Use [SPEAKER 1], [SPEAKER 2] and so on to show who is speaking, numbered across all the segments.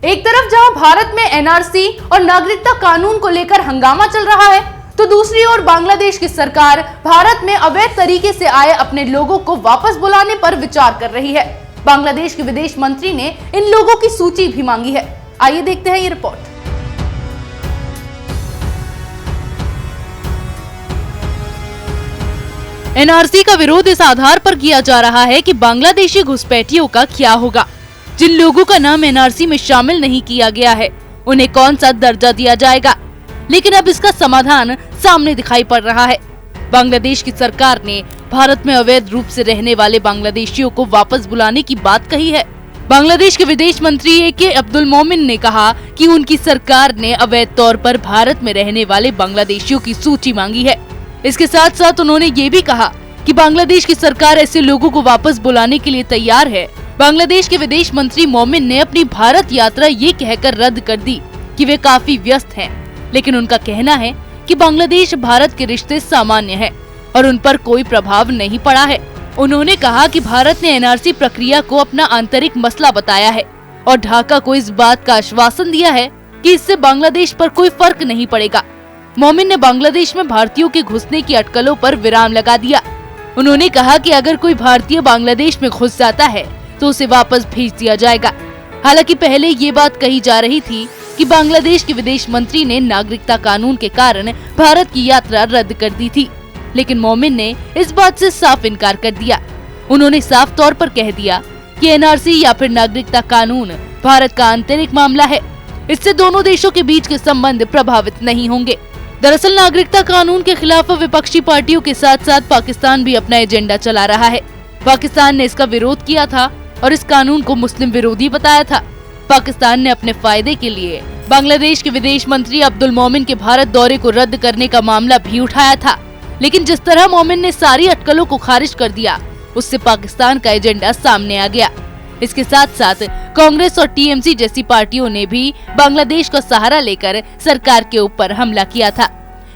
[SPEAKER 1] एक तरफ जहां भारत में एनआरसी और नागरिकता कानून को लेकर हंगामा चल रहा है, तो दूसरी ओर बांग्लादेश की सरकार भारत में अवैध तरीके से आए अपने लोगों को वापस बुलाने पर विचार कर रही है। बांग्लादेश के विदेश मंत्री ने इन लोगों की सूची भी मांगी है। आइए देखते हैं ये रिपोर्ट। एनआरसी का विरोध इस आधार पर किया जा रहा है कि बांग्लादेशी घुसपैठियों का क्या होगा। जिन लोगों का नाम एनआरसी में शामिल नहीं किया गया है, उन्हें कौन सा दर्जा दिया जाएगा। लेकिन अब इसका समाधान सामने दिखाई पड़ रहा है। बांग्लादेश की सरकार ने भारत में अवैध रूप से रहने वाले बांग्लादेशियों को वापस बुलाने की बात कही है। बांग्लादेश के विदेश मंत्री ए.के. अब्दुल मोमिन ने कहा कि उनकी सरकार ने अवैध तौर पर भारत में रहने वाले बांग्लादेशियों की सूची मांगी है। इसके साथ साथ उन्होंने ये भी कहा कि बांग्लादेश की सरकार ऐसे लोगों को वापस बुलाने के लिए तैयार है। बांग्लादेश के विदेश मंत्री मोमिन ने अपनी भारत यात्रा ये कहकर रद्द कर दी कि वे काफी व्यस्त हैं, लेकिन उनका कहना है कि बांग्लादेश भारत के रिश्ते सामान्य हैं और उन पर कोई प्रभाव नहीं पड़ा है। उन्होंने कहा कि भारत ने एनआरसी प्रक्रिया को अपना आंतरिक मसला बताया है और ढाका को इस बात का आश्वासन दिया है कि इससे बांग्लादेश पर कोई फर्क नहीं पड़ेगा। मोमिन ने बांग्लादेश में भारतीयों के घुसने की अटकलों पर विराम लगा दिया। उन्होंने कहा कि अगर कोई भारतीय बांग्लादेश में घुस जाता है तो उसे वापस भेज दिया जाएगा। हालांकि पहले ये बात कही जा रही थी कि बांग्लादेश के विदेश मंत्री ने नागरिकता कानून के कारण भारत की यात्रा रद्द कर दी थी, लेकिन मोमिन ने इस बात से साफ इनकार कर दिया। उन्होंने साफ तौर पर कह दिया कि एनआरसी या फिर नागरिकता कानून भारत का आंतरिक मामला है, इससे दोनों देशों के बीच के संबंध प्रभावित नहीं होंगे। दरअसल नागरिकता कानून के खिलाफ विपक्षी पार्टियों के साथ साथ पाकिस्तान भी अपना एजेंडा चला रहा है। पाकिस्तान ने इसका विरोध किया था और इस कानून को मुस्लिम विरोधी बताया था। पाकिस्तान ने अपने फायदे के लिए बांग्लादेश के विदेश मंत्री अब्दुल मोमिन के भारत दौरे को रद्द करने का मामला भी उठाया था, लेकिन जिस तरह मोमिन ने सारी अटकलों को खारिज कर दिया, उससे पाकिस्तान का एजेंडा सामने आ गया। इसके साथ साथ कांग्रेस और टीएमसी जैसी पार्टियों ने भी बांग्लादेश का सहारा लेकर सरकार के ऊपर हमला किया था।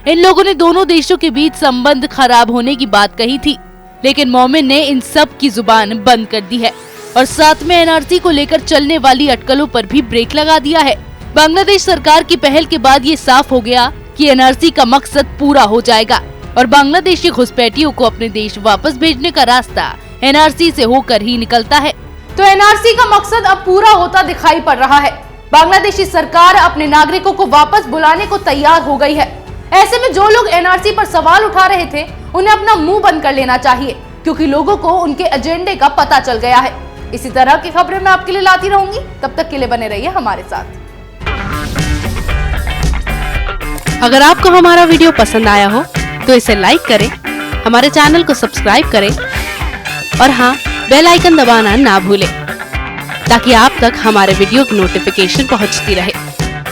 [SPEAKER 1] इन लोगों ने दोनों देशों के बीच संबंध खराब होने की बात कही थी, लेकिन मोमिन ने इन सब की जुबान बंद कर दी है और साथ में एनआरसी को लेकर चलने वाली अटकलों पर भी ब्रेक लगा दिया है। बांग्लादेश सरकार की पहल के बाद ये साफ हो गया कि एनआरसी का मकसद पूरा हो जाएगा और बांग्लादेशी घुसपैठियों को अपने देश वापस भेजने का रास्ता एनआरसी से होकर ही निकलता है। तो एनआरसी का मकसद अब पूरा होता दिखाई पड़ रहा है। बांग्लादेशी सरकार अपने नागरिकों को वापस बुलाने को तैयार हो गई है। ऐसे में जो लोग एनआरसी पर सवाल उठा रहे थे, उन्हें अपना मुंह बंद कर लेना चाहिए, क्योंकि लोगों को उनके एजेंडे का पता चल गया है। इसी तरह की खबरें मैं आपके लिए लाती रहूंगी। तब तक के लिए बने रहिए हमारे साथ।
[SPEAKER 2] अगर आपको हमारा वीडियो पसंद आया हो तो इसे लाइक करें, हमारे चैनल को सब्सक्राइब करें और हाँ, बेल आइकन दबाना ना भूलें ताकि आप तक हमारे वीडियो की नोटिफिकेशन पहुंचती रहे।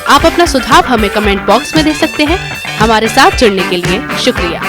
[SPEAKER 2] आप अपना सुझाव हमें कमेंट बॉक्स में दे सकते हैं। हमारे साथ जुड़ने के लिए शुक्रिया।